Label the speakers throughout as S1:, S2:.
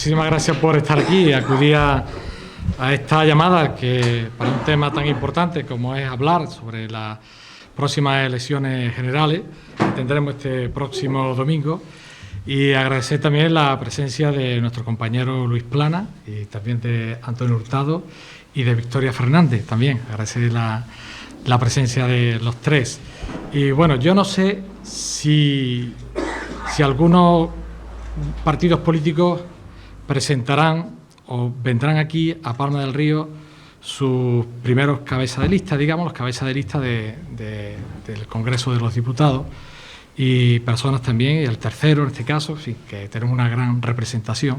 S1: muchísimas gracias por estar aquí y acudir a esta llamada que para un tema tan importante como es hablar sobre las próximas elecciones generales que tendremos este próximo domingo, y agradecer también la presencia de nuestro compañero Luis Plana y también de Antonio Hurtado y de Victoria Fernández también. Agradecer la presencia de los tres. Y bueno, yo no sé si algunos partidos políticos presentarán o vendrán aquí a Palma del Río sus primeros cabezas de lista, digamos, los cabezas de lista del Congreso de los Diputados, y personas también, y el tercero en este caso, sí, que tenemos una gran representación.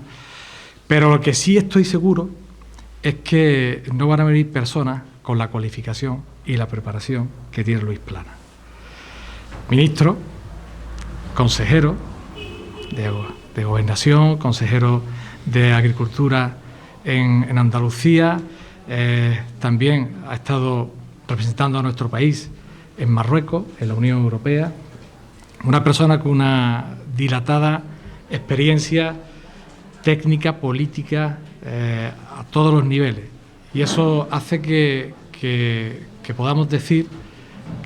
S1: Pero lo que sí estoy seguro es que no van a venir personas con la cualificación y la preparación que tiene Luis Plana. Ministro, consejero de Gobernación, consejero de Agricultura en Andalucía, también ha estado representando a nuestro país en Marruecos, en la Unión Europea, una persona con una dilatada experiencia técnica, política, a todos los niveles. Y eso hace que podamos decir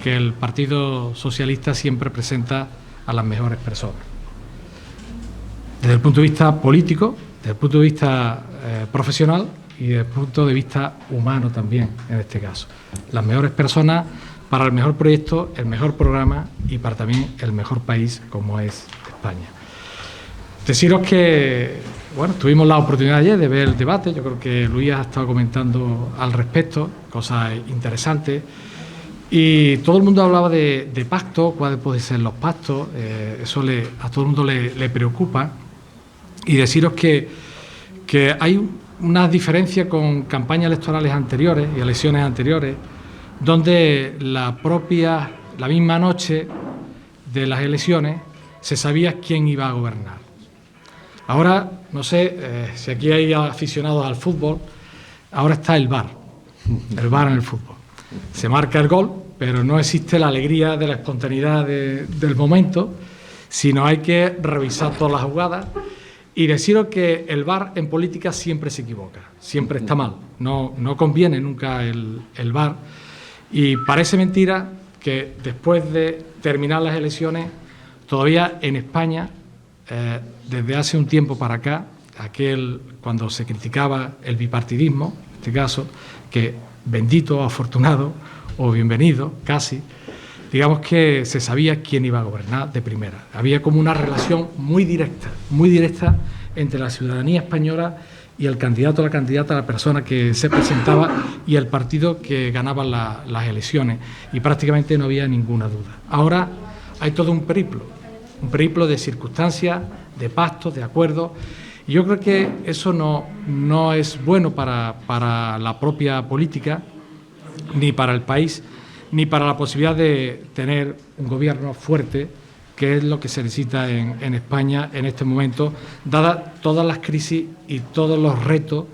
S1: que el Partido Socialista siempre presenta a las mejores personas. Desde el punto de vista político, desde el punto de vista profesional y desde el punto de vista humano también, en este caso. Las mejores personas para el mejor proyecto, el mejor programa y para también el mejor país como es España. Deciros que, bueno, tuvimos la oportunidad ayer de ver el debate. Yo creo que Luis ha estado comentando al respecto, cosas interesantes. Y todo el mundo hablaba de pactos, cuáles pueden ser los pactos. Eso a todo el mundo le preocupa. Y deciros que hay una diferencia con campañas electorales anteriores y elecciones anteriores, donde la misma noche de las elecciones se sabía quién iba a gobernar. Ahora, no sé si aquí hay aficionados al fútbol, ahora está el VAR en el fútbol. Se marca el gol, pero no existe la alegría de la espontaneidad del momento, sino hay que revisar todas las jugadas. Y deciros que el VAR en política siempre se equivoca, siempre está mal, no conviene nunca el VAR. Y parece mentira que después de terminar las elecciones, todavía en España, desde hace un tiempo para acá, cuando se criticaba el bipartidismo, en este caso, que bendito, afortunado o bienvenido, casi, digamos que se sabía quién iba a gobernar de primera. Había como una relación muy directa entre la ciudadanía española y el candidato o la candidata, la persona que se presentaba y el partido que ganaba las elecciones. Y prácticamente no había ninguna duda. Ahora hay todo un periplo de circunstancias, de pactos, de acuerdos. Y yo creo que eso no es bueno para la propia política, ni para el país, ni para la posibilidad de tener un gobierno fuerte, que es lo que se necesita en España en este momento, dadas todas las crisis y todos los retos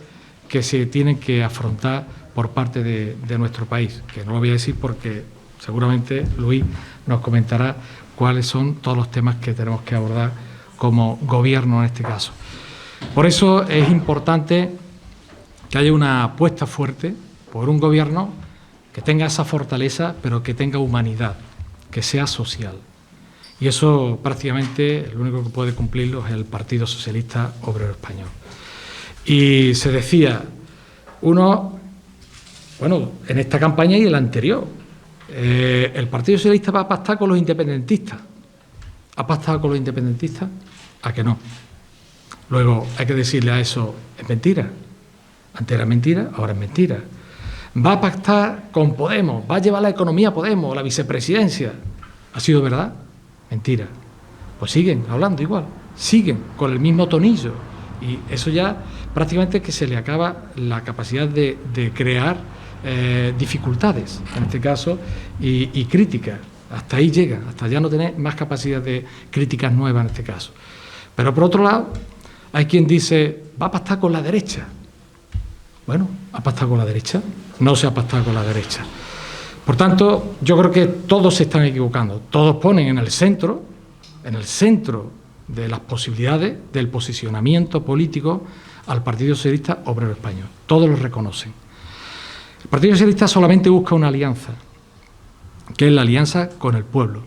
S1: que se tienen que afrontar por parte de nuestro país, que no lo voy a decir porque seguramente Luis nos comentará cuáles son todos los temas que tenemos que abordar como gobierno en este caso. Por eso es importante que haya una apuesta fuerte por un gobierno que tenga esa fortaleza, pero que tenga humanidad, que sea social. Y eso prácticamente el único que puede cumplirlo es el Partido Socialista Obrero Español. Y se decía, en esta campaña y en la anterior, el Partido Socialista va a pactar con los independentistas. ¿Ha pactado con los independentistas? ¿A que no? Luego hay que decirle a eso, es mentira. Antes era mentira, ahora es mentira. Va a pactar con Podemos, va a llevar la economía a Podemos, la vicepresidencia. ¿Ha sido verdad? Mentira. Pues siguen hablando igual, siguen con el mismo tonillo. Y eso ya prácticamente que se le acaba la capacidad de crear dificultades, en este caso, y críticas. Hasta ahí llega, hasta ya no tener más capacidad de críticas nuevas en este caso. Pero por otro lado, hay quien dice, va a pactar con la derecha. Bueno, ¿ha pactado con la derecha? No se ha pactado con la derecha. Por tanto, yo creo que todos se están equivocando. Todos ponen en el centro de las posibilidades del posicionamiento político al Partido Socialista Obrero Español. Todos lo reconocen. El Partido Socialista solamente busca una alianza, que es la alianza con el pueblo,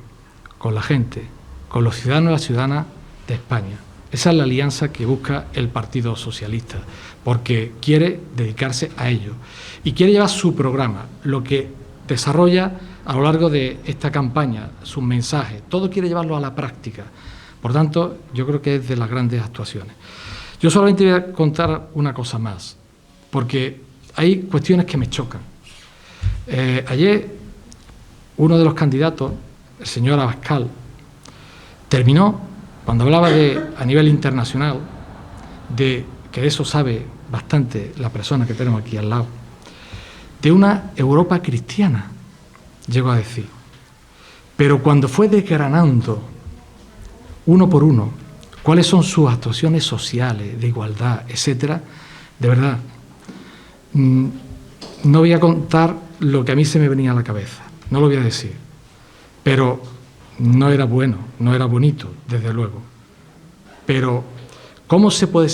S1: con la gente, con los ciudadanos y las ciudadanas de España. Esa es la alianza que busca el Partido Socialista, porque quiere dedicarse a ello y quiere llevar su programa, lo que desarrolla a lo largo de esta campaña, sus mensajes, todo quiere llevarlo a la práctica. Por tanto, yo creo que es de las grandes actuaciones. Yo solamente voy a contar una cosa más, porque hay cuestiones que me chocan. Ayer, uno de los candidatos, el señor Abascal, terminó, cuando hablaba a nivel internacional, de que de eso sabe bastante la persona que tenemos aquí al lado, de una Europa cristiana, llegó a decir. Pero cuando fue desgranando uno por uno cuáles son sus actuaciones sociales, de igualdad, etcétera, de verdad, no voy a contar lo que a mí se me venía a la cabeza, no lo voy a decir, pero no era bueno, no era bonito, desde luego. Pero, ¿cómo se puede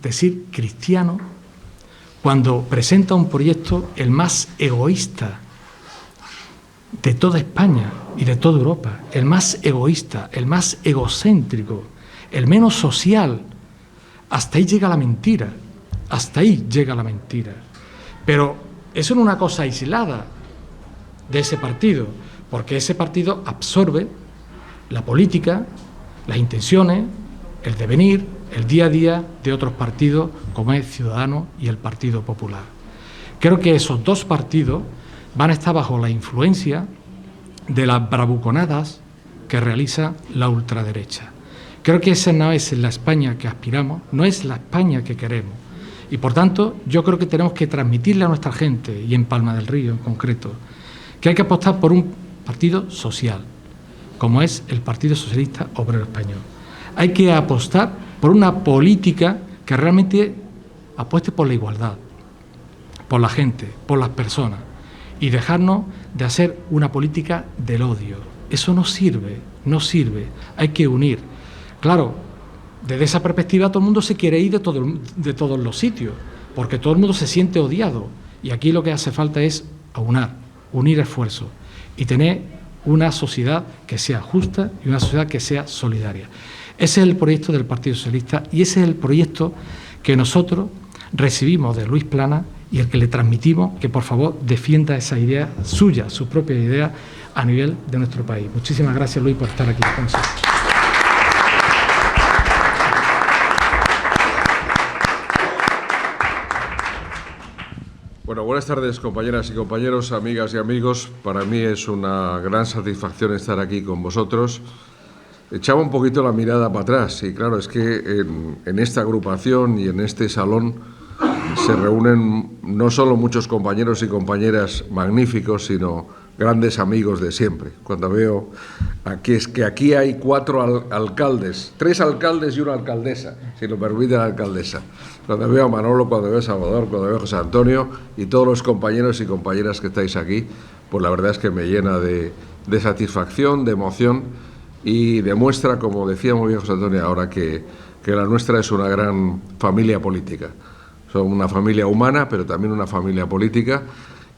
S1: decir cristiano cuando presenta un proyecto el más egoísta de toda España y de toda Europa? El más egoísta, el más egocéntrico, el menos social. Hasta ahí llega la mentira, hasta ahí llega la mentira. Pero eso no es una cosa aislada de ese partido, porque ese partido absorbe la política, las intenciones, el devenir, el día a día de otros partidos como es Ciudadanos y el Partido Popular. Creo que esos dos partidos van a estar bajo la influencia de las bravuconadas que realiza la ultraderecha. Creo que esa no es la España que aspiramos, no es la España que queremos. Y por tanto, yo creo que tenemos que transmitirle a nuestra gente, y en Palma del Río en concreto, que hay que apostar por un partido social, como es el Partido Socialista Obrero Español. Hay que apostar por una política que realmente apueste por la igualdad, por la gente, por las personas, y dejarnos de hacer una política del odio. Eso no sirve, no sirve. Hay que unir. Claro, desde esa perspectiva todo el mundo se quiere ir de todos los sitios, porque todo el mundo se siente odiado. Y aquí lo que hace falta es unir esfuerzos y tener una sociedad que sea justa y una sociedad que sea solidaria. Ese es el proyecto del Partido Socialista y ese es el proyecto que nosotros recibimos de Luis Planas y el que le transmitimos que por favor defienda esa idea suya, su propia idea a nivel de nuestro país. Muchísimas gracias, Luis, por estar aquí con nosotros.
S2: Bueno, buenas tardes, compañeras y compañeros, amigas y amigos. Para mí es una gran satisfacción estar aquí con vosotros. Echaba un poquito la mirada para atrás y claro, es que en esta agrupación y en este salón se reúnen no solo muchos compañeros y compañeras magníficos, sino grandes amigos de siempre. Cuando veo aquí, es que aquí hay 4 alcaldes, 3 alcaldes y una alcaldesa, si lo permite la alcaldesa. Cuando veo a Manolo, cuando veo a Salvador, cuando veo a José Antonio y todos los compañeros y compañeras que estáis aquí, pues la verdad es que me llena de satisfacción, de emoción y demuestra, como decía muy bien José Antonio ahora, que la nuestra es una gran familia política. Son una familia humana, pero también una familia política.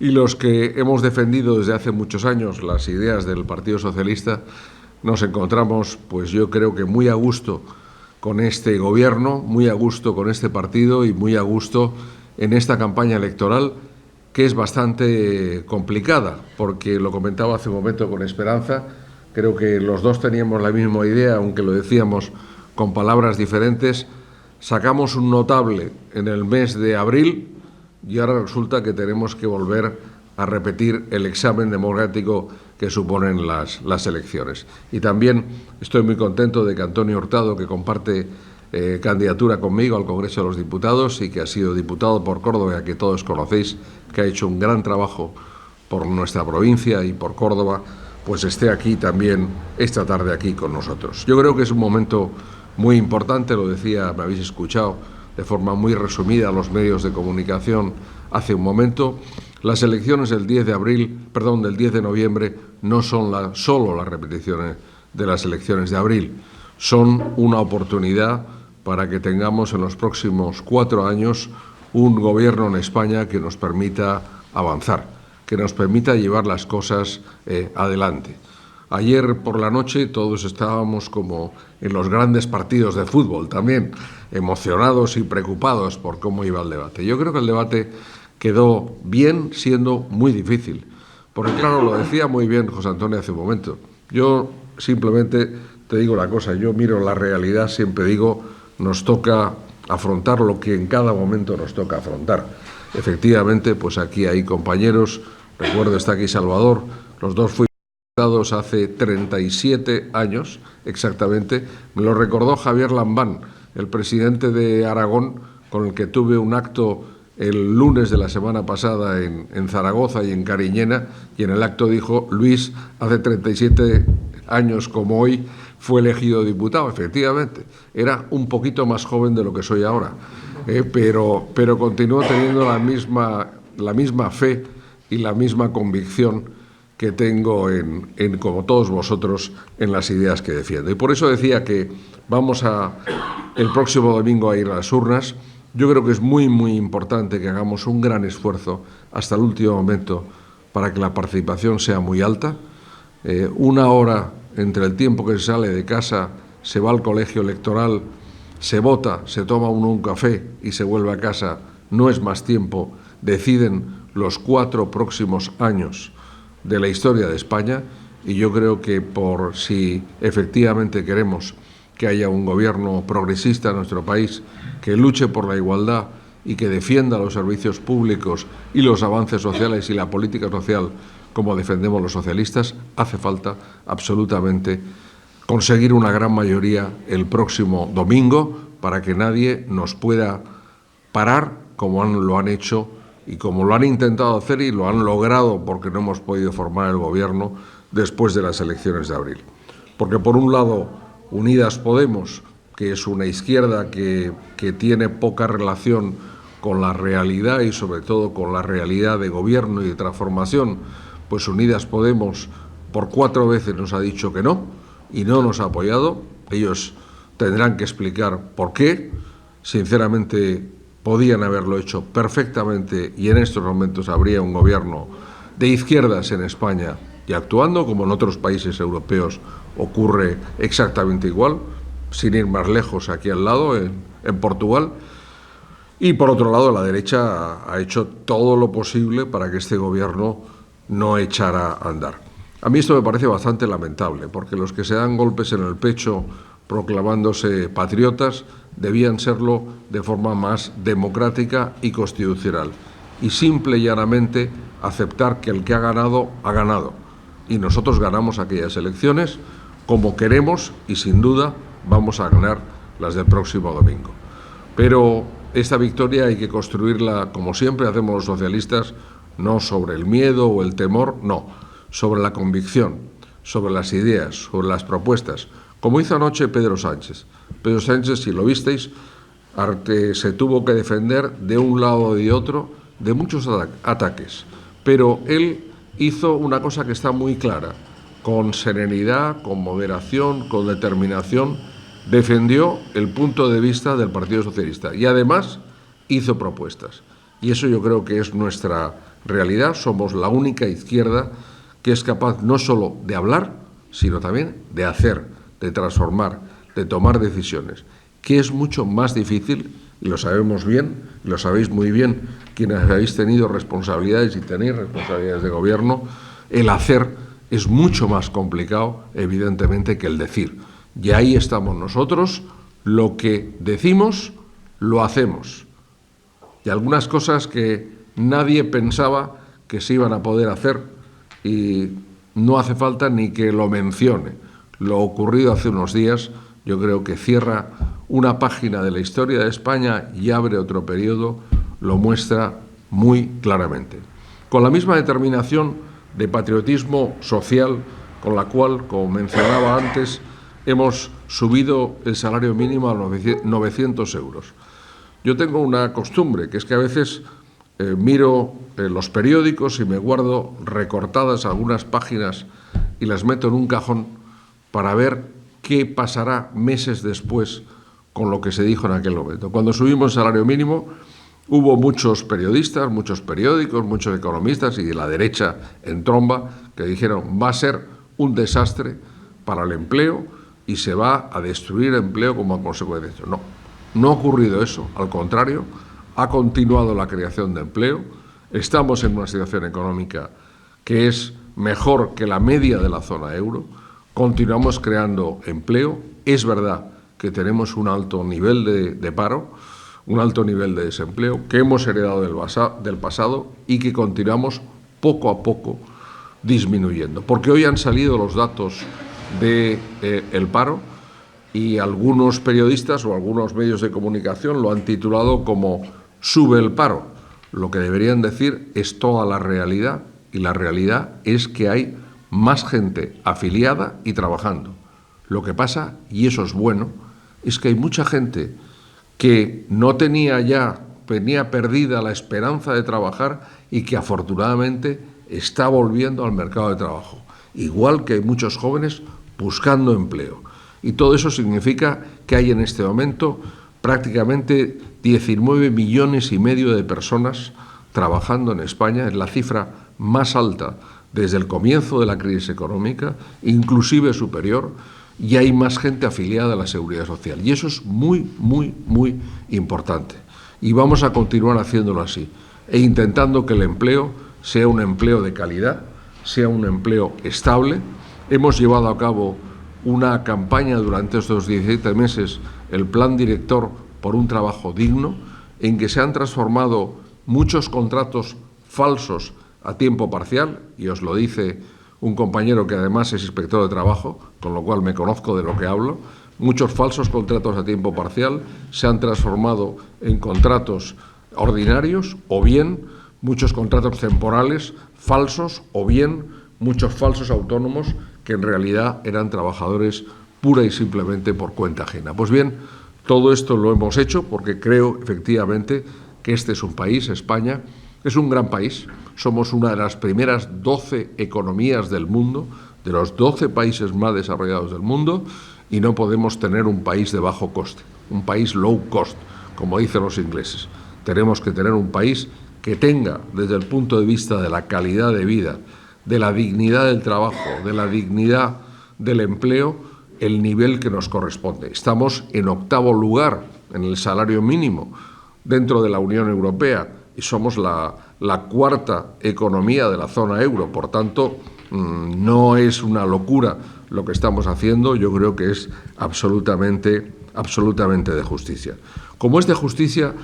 S2: Y los que hemos defendido desde hace muchos años las ideas del Partido Socialista nos encontramos, pues yo creo que muy a gusto con este gobierno, muy a gusto con este partido y muy a gusto en esta campaña electoral que es bastante complicada, porque lo comentaba hace un momento con Esperanza, creo que los dos teníamos la misma idea, aunque lo decíamos con palabras diferentes. Sacamos un notable en el mes de abril y ahora resulta que tenemos que volver a repetir el examen democrático que suponen las elecciones. Y también estoy muy contento de que Antonio Hurtado, que comparte candidatura conmigo al Congreso de los Diputados y que ha sido diputado por Córdoba, que todos conocéis, que ha hecho un gran trabajo por nuestra provincia y por Córdoba, pues esté aquí también esta tarde aquí con nosotros. Yo creo que es un momento muy importante, lo decía, me habéis escuchado de forma muy resumida a los medios de comunicación hace un momento. Las elecciones del 10 de noviembre no son solo las repeticiones de las elecciones de abril. son una oportunidad para que tengamos en los próximos 4 años un gobierno en España que nos permita avanzar, que nos permita llevar las cosas adelante. Ayer por la noche todos estábamos como en los grandes partidos de fútbol también, emocionados y preocupados por cómo iba el debate. Yo creo que el debate quedó bien, siendo muy difícil. Porque claro, lo decía muy bien José Antonio hace un momento. Yo simplemente te digo una cosa, yo miro la realidad, siempre digo, nos toca afrontar lo que en cada momento nos toca afrontar. Efectivamente, pues aquí hay compañeros, recuerdo está aquí Salvador, los dos fuimos invitados hace 37 años exactamente, me lo recordó Javier Lambán, el presidente de Aragón, con el que tuve un acto el lunes de la semana pasada en Zaragoza y en Cariñena, y en el acto dijo: Luis, hace 37 años como hoy fue elegido diputado. Efectivamente, era un poquito más joven de lo que soy ahora, pero continúo teniendo la misma fe y la misma convicción que tengo como todos vosotros, en las ideas que defiendo. Y por eso decía que vamos el próximo domingo a ir a las urnas. Yo creo que es muy, muy importante que hagamos un gran esfuerzo hasta el último momento para que la participación sea muy alta. 1 hora entre el tiempo que se sale de casa, se va al colegio electoral, se vota, se toma uno un café y se vuelve a casa, no es más tiempo. Deciden los 4 próximos años de la historia de España, y yo creo que por si efectivamente queremos que haya un gobierno progresista en nuestro país, que luche por la igualdad y que defienda los servicios públicos y los avances sociales y la política social como defendemos los socialistas, hace falta absolutamente conseguir una gran mayoría el próximo domingo para que nadie nos pueda parar como lo han hecho y como lo han intentado hacer y lo han logrado, porque no hemos podido formar el gobierno después de las elecciones de abril. Porque por un lado, Unidas Podemos, que es una izquierda que tiene poca relación con la realidad y sobre todo con la realidad de gobierno y de transformación, pues Unidas Podemos por 4 veces nos ha dicho que no y no nos ha apoyado. Ellos tendrán que explicar por qué. Sinceramente, podían haberlo hecho perfectamente y en estos momentos habría un gobierno de izquierdas en España y actuando, como en otros países europeos ocurre exactamente igual, sin ir más lejos, aquí al lado, en Portugal. Y por otro lado, la derecha ha hecho todo lo posible para que este gobierno no echara a andar. A mí esto me parece bastante lamentable, porque los que se dan golpes en el pecho proclamándose patriotas debían serlo de forma más democrática y constitucional, y simple y llanamente aceptar que el que ha ganado, ha ganado. Y nosotros ganamos aquellas elecciones como queremos y sin duda vamos a ganar las del próximo domingo. Pero esta victoria hay que construirla, como siempre hacemos los socialistas, no sobre el miedo o el temor, no, sobre la convicción, sobre las ideas, sobre las propuestas, como hizo anoche Pedro Sánchez. Pedro Sánchez, si lo visteis, se tuvo que defender de un lado y de otro de muchos ataques, pero él hizo una cosa que está muy clara, con serenidad, con moderación, con determinación, defendió el punto de vista del Partido Socialista y además hizo propuestas. Y eso yo creo que es nuestra realidad. Somos la única izquierda que es capaz no solo de hablar, sino también de hacer, de transformar, de tomar decisiones, que es mucho más difícil, y lo sabemos bien, y lo sabéis muy bien quienes habéis tenido responsabilidades y tenéis responsabilidades de gobierno. El hacer es mucho más complicado, evidentemente, que el decir. Y ahí estamos nosotros, lo que decimos, lo hacemos. Y algunas cosas que nadie pensaba que se iban a poder hacer, y no hace falta ni que lo mencione. Lo ocurrido hace unos días, yo creo que cierra una página de la historia de España y abre otro periodo, lo muestra muy claramente. Con la misma determinación de patriotismo social con la cual, como mencionaba antes, hemos subido el salario mínimo a 900 euros. Yo tengo una costumbre, que es que a veces miro los periódicos y me guardo recortadas algunas páginas y las meto en un cajón para ver qué pasará meses después con lo que se dijo en aquel momento. Cuando subimos el salario mínimo, hubo muchos periodistas, muchos periódicos, muchos economistas y de la derecha en tromba que dijeron va a ser un desastre para el empleo y se va a destruir el empleo como consecuencia de esto. No, no ha ocurrido eso. Al contrario, ha continuado la creación de empleo. Estamos en una situación económica que es mejor que la media de la zona euro. Continuamos creando empleo. Es verdad que tenemos un alto nivel de paro, un alto nivel de desempleo, que hemos heredado del pasado y que continuamos poco a poco disminuyendo. Porque hoy han salido los datos del paro y algunos periodistas o algunos medios de comunicación lo han titulado como sube el paro. Lo que deberían decir es toda la realidad, y la realidad es que hay más gente afiliada y trabajando. Lo que pasa, y eso es bueno, es que hay mucha gente que no tenía perdida la esperanza de trabajar y que afortunadamente está volviendo al mercado de trabajo. Igual que hay muchos jóvenes buscando empleo. Y todo eso significa que hay en este momento prácticamente 19,5 millones de personas trabajando en España. Es la cifra más alta desde el comienzo de la crisis económica, inclusive superior, y hay más gente afiliada a la Seguridad Social. Y eso es muy, muy, muy importante. Y vamos a continuar haciéndolo así, e intentando que el empleo sea un empleo de calidad, sea un empleo estable. Hemos llevado a cabo una campaña durante estos 17 meses, el Plan Director por un Trabajo Digno, en que se han transformado muchos contratos falsos a tiempo parcial, y os lo dice un compañero que además es inspector de trabajo, con lo cual me conozco de lo que hablo. Muchos falsos contratos a tiempo parcial se han transformado en contratos ordinarios, o bien muchos contratos temporales falsos, o bien muchos falsos autónomos que en realidad eran trabajadores pura y simplemente por cuenta ajena. Pues bien, todo esto lo hemos hecho porque creo efectivamente que este es un país, España, es un gran país. Somos una de las primeras 12 economías del mundo, de los 12 países más desarrollados del mundo, y no podemos tener un país de bajo coste, un país low cost, como dicen los ingleses. Tenemos que tener un país que tenga, desde el punto de vista de la calidad de vida, de la dignidad del trabajo, de la dignidad del empleo, el nivel que nos corresponde. Estamos en 8º lugar en el salario mínimo dentro de la Unión Europea y somos la 4ª economía de la zona euro. Por tanto, no es una locura lo que estamos haciendo. Yo creo que es absolutamente de justicia. Como es de justicia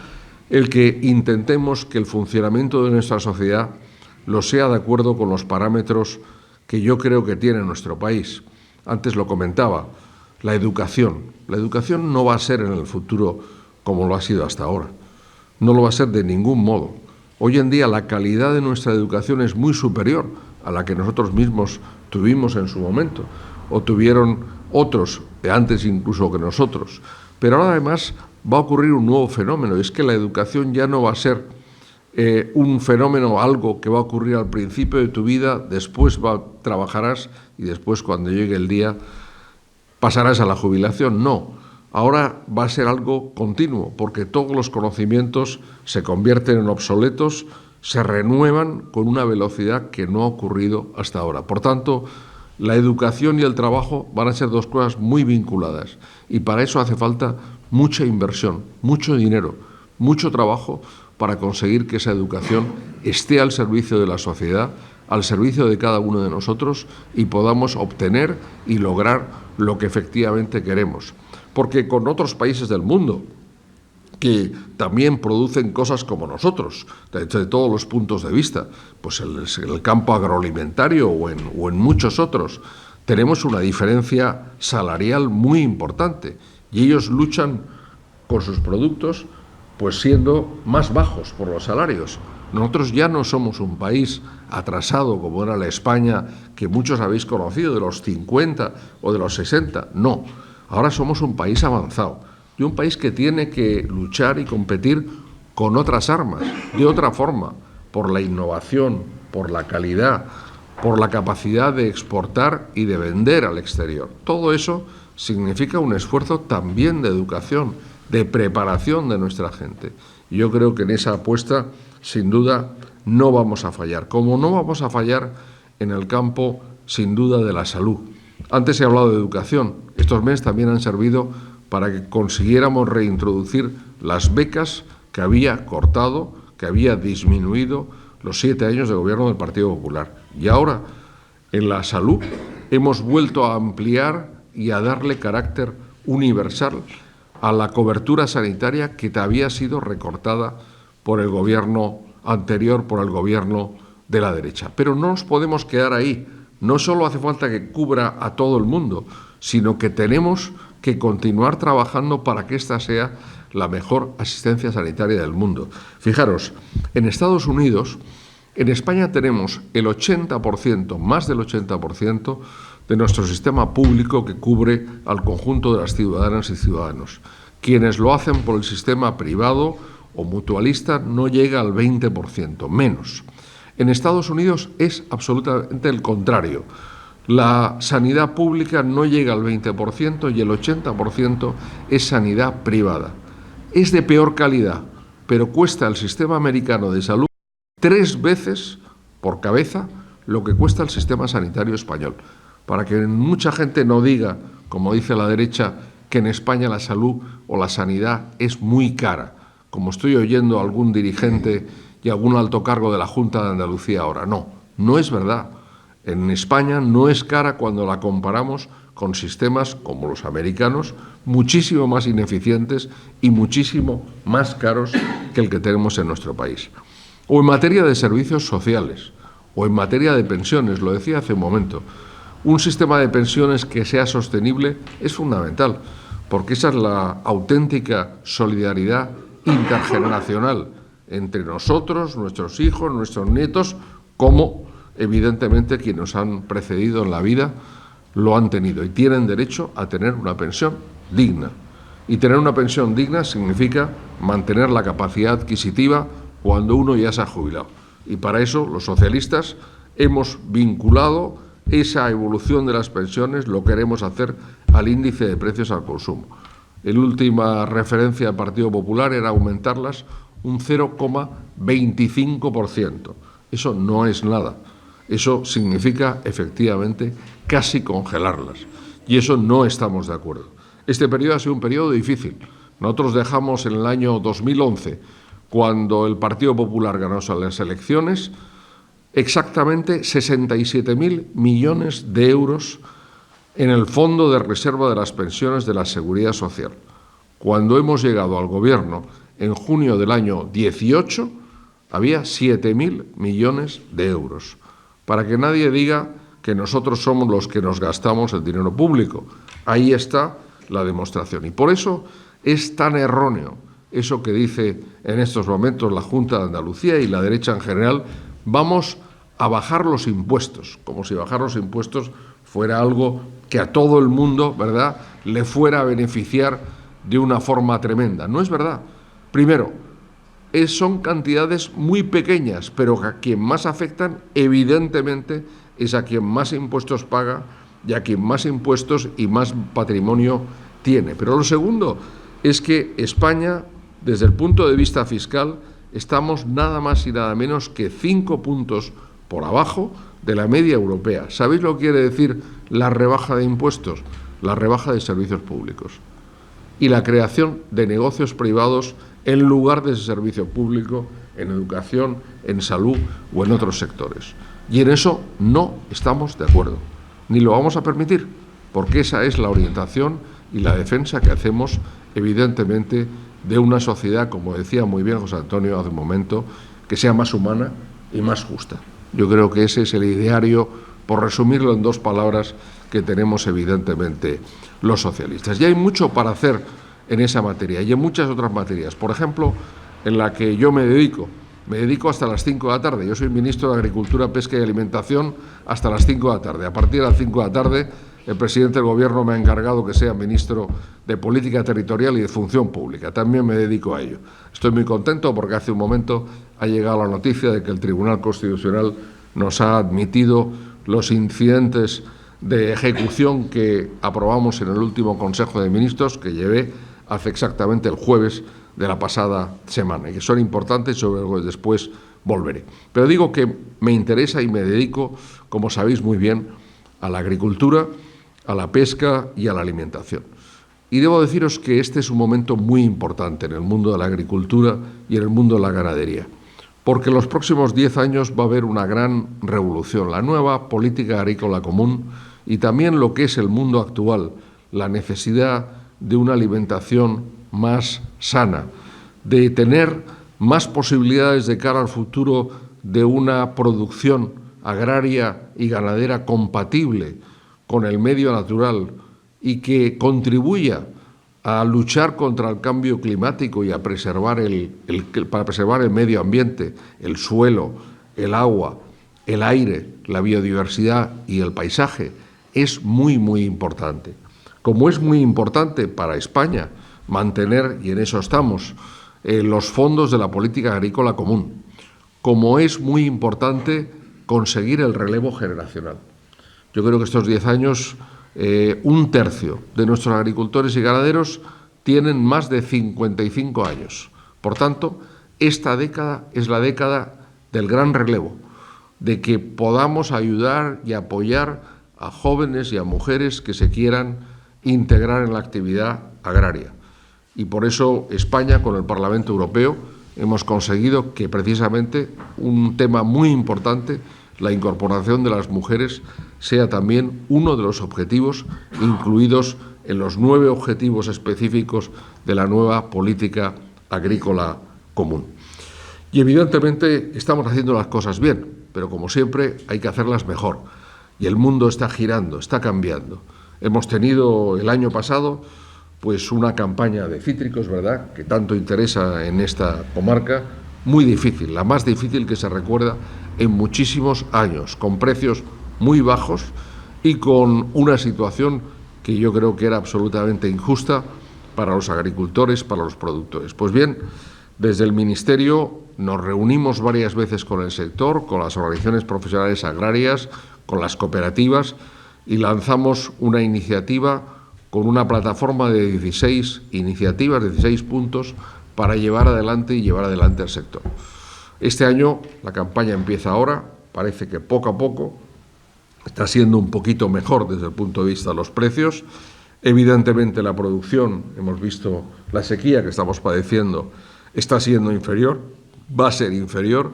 S2: el que intentemos que el funcionamiento de nuestra sociedad lo sea de acuerdo con los parámetros que yo creo que tiene nuestro país. Antes lo comentaba, la educación. La educación no va a ser en el futuro como lo ha sido hasta ahora. No lo va a ser de ningún modo. Hoy en día la calidad de nuestra educación es muy superior a la que nosotros mismos tuvimos en su momento, o tuvieron otros, antes incluso que nosotros. Pero ahora además va a ocurrir un nuevo fenómeno, y es que la educación ya no va a ser un fenómeno, algo que va a ocurrir al principio de tu vida, después trabajarás y después, cuando llegue el día, pasarás a la jubilación. No. Ahora va a ser algo continuo, porque todos los conocimientos se convierten en obsoletos, se renuevan con una velocidad que no ha ocurrido hasta ahora. Por tanto, la educación y el trabajo van a ser dos cosas muy vinculadas, y para eso hace falta mucha inversión, mucho dinero, mucho trabajo para conseguir que esa educación esté al servicio de la sociedad, al servicio de cada uno de nosotros, y podamos obtener y lograr lo que efectivamente queremos. Porque con otros países del mundo que también producen cosas como nosotros, desde todos los puntos de vista, pues en el campo agroalimentario o en muchos otros, tenemos una diferencia salarial muy importante, y ellos luchan con sus productos pues siendo más bajos por los salarios. Nosotros ya no somos un país atrasado como era la España que muchos habéis conocido, de los 50 o de los 60, no. Ahora somos un país avanzado y un país que tiene que luchar y competir con otras armas, de otra forma, por la innovación, por la calidad, por la capacidad de exportar y de vender al exterior. Todo eso significa un esfuerzo también de educación, de preparación de nuestra gente. Y yo creo que en esa apuesta, sin duda, no vamos a fallar. Como no vamos a fallar en el campo, sin duda, de la salud. Antes he hablado de educación. Estos meses también han servido para que consiguiéramos reintroducir las becas que había cortado, que había disminuido los 7 años de gobierno del Partido Popular. Y ahora, en la salud, hemos vuelto a ampliar y a darle carácter universal a la cobertura sanitaria que había sido recortada por el gobierno anterior, por el gobierno de la derecha. Pero no nos podemos quedar ahí. No solo hace falta que cubra a todo el mundo, sino que tenemos que continuar trabajando para que esta sea la mejor asistencia sanitaria del mundo. Fijaros, en Estados Unidos, en España tenemos el 80%, más del 80% de nuestro sistema público que cubre al conjunto de las ciudadanas y ciudadanos. Quienes lo hacen por el sistema privado o mutualista no llega al 20%, menos. En Estados Unidos es absolutamente el contrario. La sanidad pública no llega al 20% y el 80% es sanidad privada. Es de peor calidad, pero cuesta el sistema americano de salud 3 veces por cabeza lo que cuesta el sistema sanitario español. Para que mucha gente no diga, como dice la derecha, que en España la salud o la sanidad es muy cara, como estoy oyendo a algún dirigente y algún alto cargo de la Junta de Andalucía ahora. No, no es verdad. En España no es cara cuando la comparamos con sistemas como los americanos, muchísimo más ineficientes y muchísimo más caros que el que tenemos en nuestro país. O en materia de servicios sociales, o en materia de pensiones, lo decía hace un momento. Un sistema de pensiones que sea sostenible es fundamental, porque esa es la auténtica solidaridad intergeneracional entre nosotros, nuestros hijos, nuestros nietos, como evidentemente quienes nos han precedido en la vida lo han tenido y tienen derecho a tener una pensión digna. Y tener una pensión digna significa mantener la capacidad adquisitiva cuando uno ya se ha jubilado. Y para eso los socialistas hemos vinculado esa evolución de las pensiones, lo queremos hacer al índice de precios al consumo. La última referencia del Partido Popular era aumentarlas un 0,25%. Eso no es nada. Eso significa, efectivamente, casi congelarlas. Y eso no estamos de acuerdo. Este periodo ha sido un periodo difícil. Nosotros dejamos en el año 2011, cuando el Partido Popular ganó las elecciones, exactamente 67.000 millones de euros en el Fondo de Reserva de las Pensiones de la Seguridad Social. Cuando hemos llegado al Gobierno en junio del año 18, había 7.000 millones de euros. Para que nadie diga que nosotros somos los que nos gastamos el dinero público. Ahí está la demostración. Y por eso es tan erróneo eso que dice en estos momentos la Junta de Andalucía y la derecha en general: vamos a bajar los impuestos, como si bajar los impuestos fuera algo que a todo el mundo, ¿verdad?, le fuera a beneficiar de una forma tremenda. No es verdad. Primero, son cantidades muy pequeñas, pero a quien más afectan, evidentemente, es a quien más impuestos paga y a quien más impuestos y más patrimonio tiene. Pero lo segundo es que España, desde el punto de vista fiscal, estamos nada más y nada menos que 5 puntos por abajo de la media europea. ¿Sabéis lo que quiere decir la rebaja de impuestos? La rebaja de servicios públicos y la creación de negocios privados en lugar de ese servicio público en educación, en salud o en otros sectores. Y en eso no estamos de acuerdo, ni lo vamos a permitir, porque esa es la orientación y la defensa que hacemos, evidentemente, de una sociedad, como decía muy bien José Antonio hace un momento, que sea más humana y más justa. Yo creo que ese es el ideario, por resumirlo en 2 palabras, que tenemos evidentemente los socialistas. Y hay mucho para hacer en esa materia y en muchas otras materias. Por ejemplo, en la que yo me dedico hasta las 5 de la tarde. Yo soy ministro de Agricultura, Pesca y Alimentación hasta las 5 de la tarde. A partir de las 5 de la tarde, el presidente del Gobierno me ha encargado que sea ministro de Política Territorial y de Función Pública. También me dedico a ello. Estoy muy contento porque hace un momento ha llegado la noticia de que el Tribunal Constitucional nos ha admitido los incidentes de ejecución que aprobamos en el último Consejo de Ministros que llevé hace exactamente el jueves de la pasada semana, y que son importantes, sobre lo que después volveré. Pero digo que me interesa y me dedico, como sabéis muy bien, a la agricultura, a la pesca y a la alimentación. Y debo deciros que este es un momento muy importante en el mundo de la agricultura y en el mundo de la ganadería, porque en los próximos 10 años va a haber una gran revolución, la nueva política agrícola común y también lo que es el mundo actual, la necesidad de una alimentación más sana, de tener más posibilidades de cara al futuro de una producción agraria y ganadera compatible con el medio natural y que contribuya a luchar contra el cambio climático y a preservar para preservar el medio ambiente, el suelo, el agua, el aire, la biodiversidad y el paisaje, es muy, muy importante. Como es muy importante para España mantener, y en eso estamos, los fondos de la política agrícola común, como es muy importante conseguir el relevo generacional. Yo creo que estos 10 años, un tercio de nuestros agricultores y ganaderos tienen más de 55 años. Por tanto, esta década es la década del gran relevo, de que podamos ayudar y apoyar a jóvenes y a mujeres que se quieran integrar en la actividad agraria. Y por eso España, con el Parlamento Europeo, hemos conseguido que precisamente un tema muy importante, la incorporación de las mujeres, sea también uno de los objetivos incluidos en los 9 objetivos específicos de la nueva política agrícola común. Y evidentemente estamos haciendo las cosas bien, pero como siempre hay que hacerlas mejor. Y el mundo está girando, está cambiando. Hemos tenido el año pasado pues una campaña de cítricos, ¿verdad?, que tanto interesa en esta comarca, muy difícil, la más difícil que se recuerda en muchísimos años, con precios muy bajos y con una situación que yo creo que era absolutamente injusta para los agricultores, para los productores. Pues bien, desde el Ministerio nos reunimos varias veces con el sector, con las organizaciones profesionales agrarias, con las cooperativas, y lanzamos una iniciativa con una plataforma de 16 iniciativas, 16 puntos, para llevar adelante al sector. Este año la campaña empieza ahora, parece que poco a poco está siendo un poquito mejor desde el punto de vista de los precios. Evidentemente la producción, hemos visto la sequía que estamos padeciendo, está siendo inferior, va a ser inferior,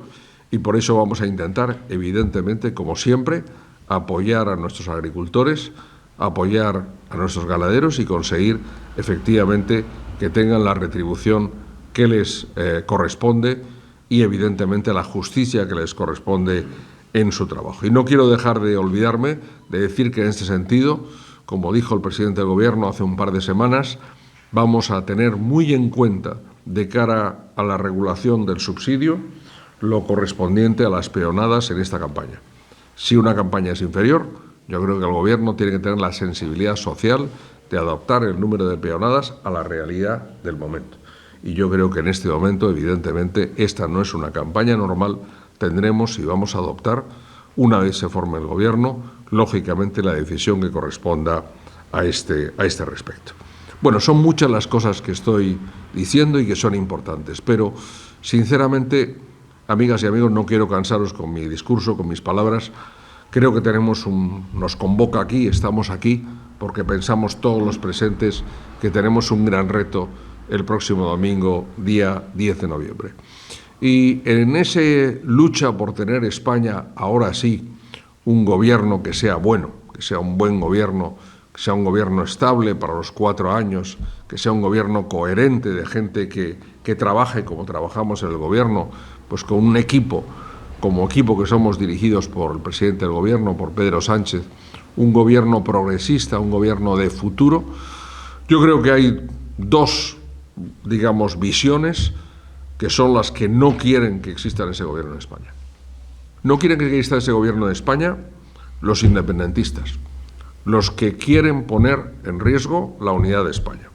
S2: y por eso vamos a intentar, evidentemente, como siempre, apoyar a nuestros agricultores, apoyar a nuestros ganaderos y conseguir efectivamente que tengan la retribución que les corresponde y evidentemente la justicia que les corresponde en su trabajo. Y no quiero dejar de olvidarme de decir que en este sentido, como dijo el presidente del Gobierno hace un par de semanas, vamos a tener muy en cuenta de cara a la regulación del subsidio lo correspondiente a las peonadas en esta campaña. Si una campaña es inferior, yo creo que el Gobierno tiene que tener la sensibilidad social de adaptar el número de peonadas a la realidad del momento. Y yo creo que en este momento, evidentemente, esta no es una campaña normal. Tendremos y vamos a adoptar, una vez se forme el Gobierno, lógicamente la decisión que corresponda a este respecto. Bueno, son muchas las cosas que estoy diciendo y que son importantes, pero, sinceramente, amigas y amigos, no quiero cansaros con mi discurso, con mis palabras. Creo que nos convoca aquí, estamos aquí, porque pensamos todos los presentes que tenemos un gran reto el próximo domingo, día 10 de noviembre. Y en esa lucha por tener España, ahora sí, un gobierno que sea bueno, que sea un buen gobierno, que sea un gobierno estable para los 4 años, que sea un gobierno coherente de gente que trabaje como trabajamos en el gobierno, pues con un equipo, como equipo que somos dirigidos por el presidente del Gobierno, por Pedro Sánchez, un gobierno progresista, un gobierno de futuro. Yo creo que hay dos, digamos, visiones que son las que no quieren que exista ese gobierno en España. No quieren que exista ese gobierno en España los independentistas, los que quieren poner en riesgo la unidad de España.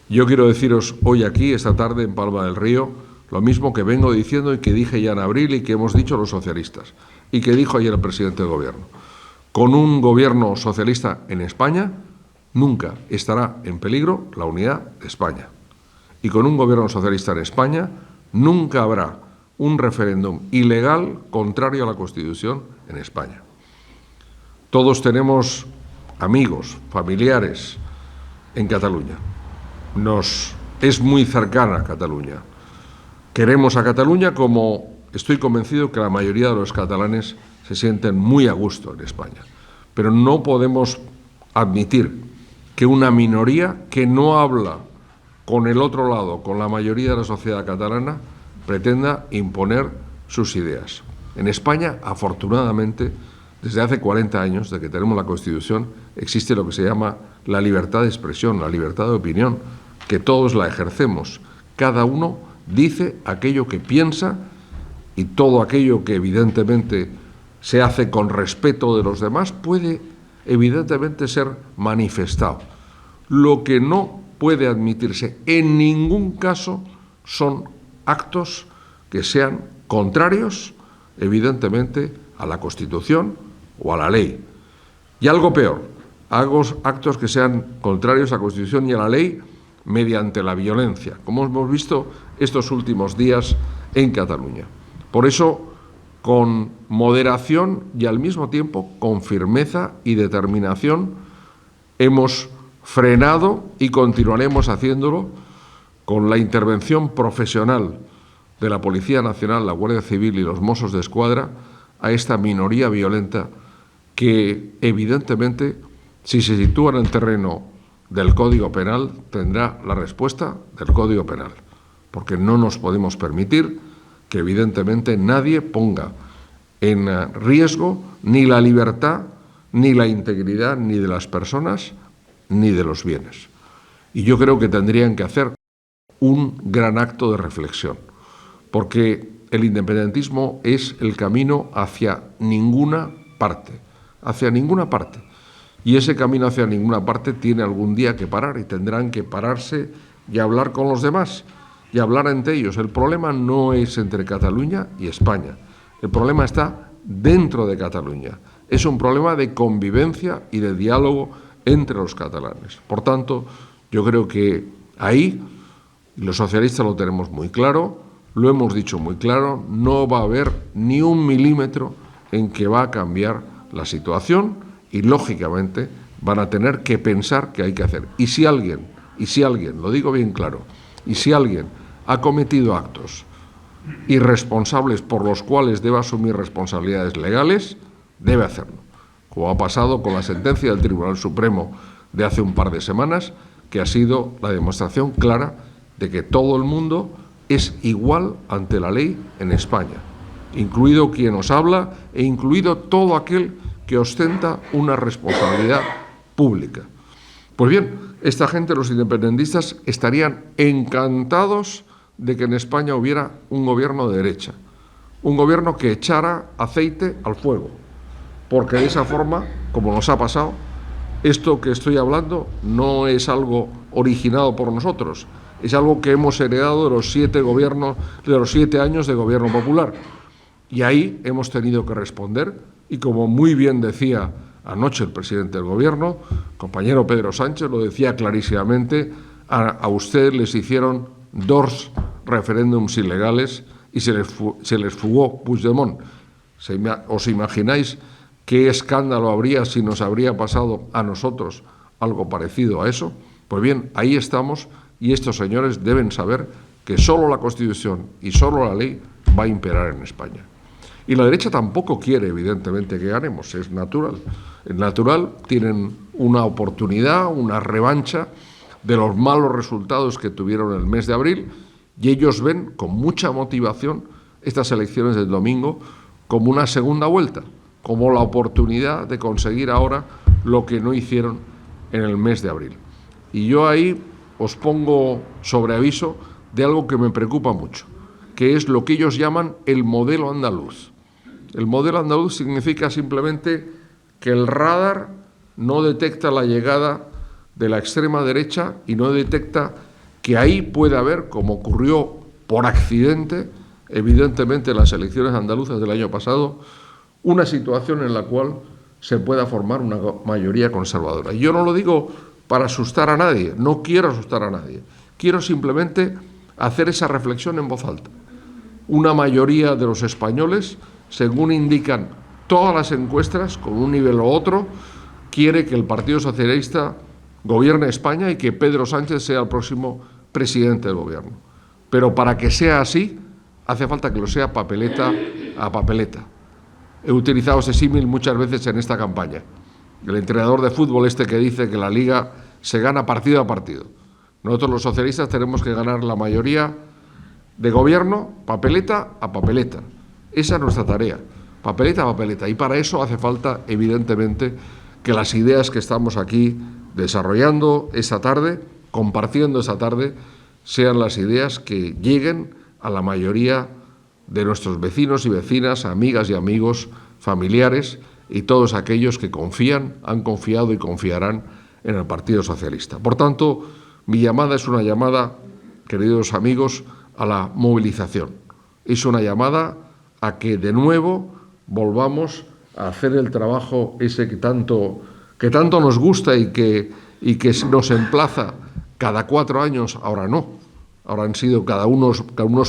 S2: Yo quiero deciros hoy aquí, esta tarde en Palma del Río, lo mismo que vengo diciendo y que dije ya en abril y que hemos dicho los socialistas y que dijo ayer el presidente del Gobierno. Con un gobierno socialista en España nunca estará en peligro la unidad de España. Y con un gobierno socialista en España nunca habrá un referéndum ilegal contrario a la Constitución en España. Todos tenemos amigos, familiares en Cataluña. Nos es muy cercana Cataluña. Queremos a Cataluña como estoy convencido que la mayoría de los catalanes se sienten muy a gusto en España. Pero no podemos admitir que una minoría que no habla con el otro lado, con la mayoría de la sociedad catalana, pretenda imponer sus ideas. En España, afortunadamente, desde hace 40 años, de que tenemos la Constitución, existe lo que se llama la libertad de expresión, la libertad de opinión, que todos la ejercemos. Cada uno dice aquello que piensa y todo aquello que evidentemente se hace con respeto de los demás puede evidentemente ser manifestado. Lo que no puede admitirse en ningún caso son actos que sean contrarios, evidentemente, a la Constitución o a la ley. Y algo peor, actos que sean contrarios a la Constitución y a la ley mediante la violencia, como hemos visto estos últimos días en Cataluña. Por eso, con moderación y al mismo tiempo con firmeza y determinación, hemos frenado y continuaremos haciéndolo con la intervención profesional de la Policía Nacional, la Guardia Civil y los Mossos de Escuadra a esta minoría violenta que, evidentemente, si se sitúa en el terreno del Código Penal, tendrá la respuesta del Código Penal, porque no nos podemos permitir que, evidentemente, nadie ponga en riesgo ni la libertad, ni la integridad, ni de las personas, ni de los bienes. Y yo creo que tendrían que hacer un gran acto de reflexión, porque el independentismo es el camino hacia ninguna parte, Y ese camino hacia ninguna parte tiene algún día que parar y tendrán que pararse y hablar con los demás y hablar entre ellos. El problema no es entre Cataluña y España, el problema está dentro de Cataluña. Es un problema de convivencia y de diálogo entre los catalanes. Por tanto, yo creo que ahí los socialistas lo tenemos muy claro, lo hemos dicho muy claro, no va a haber ni un milímetro en que va a cambiar la situación y, lógicamente, van a tener que pensar qué hay que hacer. Y si alguien, lo digo bien claro, y si alguien ha cometido actos irresponsables por los cuales deba asumir responsabilidades legales, debe hacerlo, como ha pasado con la sentencia del Tribunal Supremo de hace un par de semanas, que ha sido la demostración clara de que todo el mundo es igual ante la ley en España, incluido quien os habla e incluido todo aquel que ostenta una responsabilidad pública. Pues bien, esta gente, los independentistas, estarían encantados de que en España hubiera un gobierno de derecha, un gobierno que echara aceite al fuego, porque de esa forma, como nos ha pasado, esto que estoy hablando no es algo originado por nosotros, es algo que hemos heredado de los 7 años de gobierno popular. Y ahí hemos tenido que responder, y como muy bien decía anoche el presidente del Gobierno, compañero Pedro Sánchez, lo decía clarísimamente, a ustedes les hicieron 2 referéndums ilegales y se les fugó Puigdemont. ¿Os imagináis qué escándalo habría si nos habría pasado a nosotros algo parecido a eso? Pues bien, ahí estamos, y estos señores deben saber que solo la Constitución y solo la ley va a imperar en España. Y la derecha tampoco quiere, evidentemente, que ganemos, es natural. Es natural, tienen una oportunidad, una revancha de los malos resultados que tuvieron el mes de abril, y ellos ven con mucha motivación estas elecciones del domingo como una segunda vuelta, como la oportunidad de conseguir ahora lo que no hicieron en el mes de abril. Y yo ahí os pongo sobre aviso de algo que me preocupa mucho, que es lo que ellos llaman el modelo andaluz. El modelo andaluz significa simplemente que el radar no detecta la llegada de la extrema derecha y no detecta que ahí puede haber, como ocurrió por accidente, evidentemente en las elecciones andaluzas del año pasado, una situación en la cual se pueda formar una mayoría conservadora. Y yo no lo digo para asustar a nadie, no quiero asustar a nadie. Quiero simplemente hacer esa reflexión en voz alta. Una mayoría de los españoles, según indican todas las encuestas, con un nivel u otro, quiere que el Partido Socialista gobierne España y que Pedro Sánchez sea el próximo presidente del Gobierno. Pero para que sea así, hace falta que lo sea papeleta a papeleta. He utilizado ese símil muchas veces en esta campaña. El entrenador de fútbol que dice que la Liga se gana partido a partido. Nosotros los socialistas tenemos que ganar la mayoría de gobierno papeleta a papeleta. Esa es nuestra tarea, papeleta a papeleta. Y para eso hace falta, evidentemente, que las ideas que estamos aquí desarrollando esta tarde, compartiendo esta tarde, sean las ideas que lleguen a la mayoría de nuestros vecinos y vecinas, amigas y amigos, familiares y todos aquellos que confían, han confiado y confiarán en el Partido Socialista. Por tanto, mi llamada es una llamada, queridos amigos, a la movilización. Es una llamada a que de nuevo volvamos a hacer el trabajo ese que tanto nos gusta y que nos emplaza cada 4 años, ahora no, ahora han sido cada unos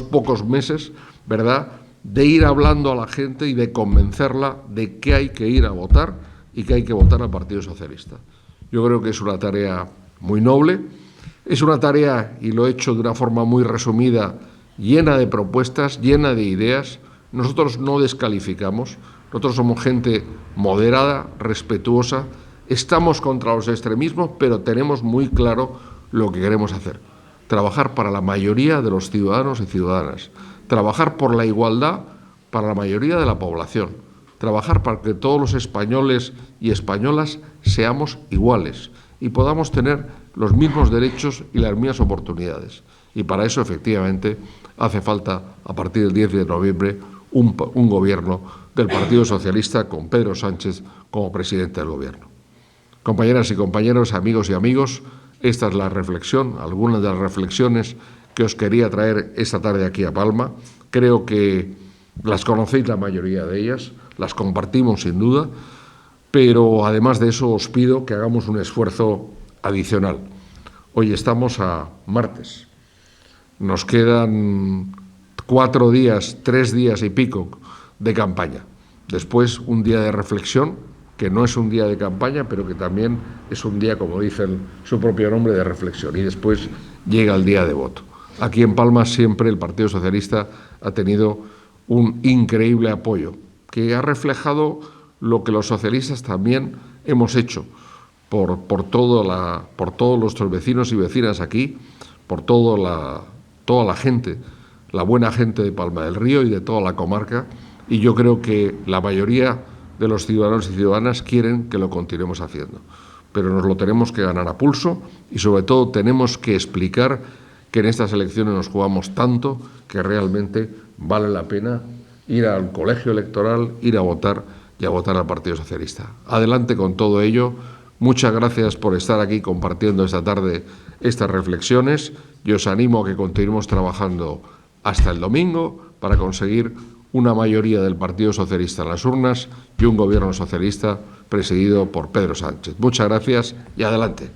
S2: pocos meses, ¿verdad?, de ir hablando a la gente y de convencerla de que hay que ir a votar y que hay que votar al Partido Socialista. Yo creo que es una tarea muy noble, es una tarea, y lo he hecho de una forma muy resumida, llena de propuestas, llena de ideas. Nosotros no descalificamos, nosotros somos gente moderada, respetuosa, estamos contra los extremismos, pero tenemos muy claro lo que queremos hacer. Trabajar para la mayoría de los ciudadanos y ciudadanas, trabajar por la igualdad para la mayoría de la población, trabajar para que todos los españoles y españolas seamos iguales y podamos tener los mismos derechos y las mismas oportunidades. Y para eso, efectivamente, hace falta, a partir del 10 de noviembre, un gobierno del Partido Socialista con Pedro Sánchez como presidente del Gobierno. Compañeras y compañeros, amigos y amigos, esta es la reflexión, algunas de las reflexiones que os quería traer esta tarde aquí a Palma. Creo que las conocéis la mayoría de ellas, las compartimos sin duda, pero además de eso os pido que hagamos un esfuerzo adicional. Hoy estamos a martes, nos quedan 4 días, 3 días y pico de campaña. Después un día de reflexión, que no es un día de campaña, pero que también es un día, como dice su propio nombre, de reflexión. Y después llega el día de voto. Aquí en Palma siempre el Partido Socialista ha tenido un increíble apoyo, que ha reflejado lo que los socialistas también hemos hecho por todos nuestros vecinos y vecinas aquí, por toda la gente, la buena gente de Palma del Río y de toda la comarca, y yo creo que la mayoría de los ciudadanos y ciudadanas quieren que lo continuemos haciendo. Pero nos lo tenemos que ganar a pulso y, sobre todo, tenemos que explicar que en estas elecciones nos jugamos tanto que realmente vale la pena ir al colegio electoral, ir a votar y a votar al Partido Socialista. Adelante con todo ello. Muchas gracias por estar aquí compartiendo esta tarde estas reflexiones y os animo a que continuemos trabajando hasta el domingo para conseguir una mayoría del Partido Socialista en las urnas y un gobierno socialista presidido por Pedro Sánchez. Muchas gracias y adelante.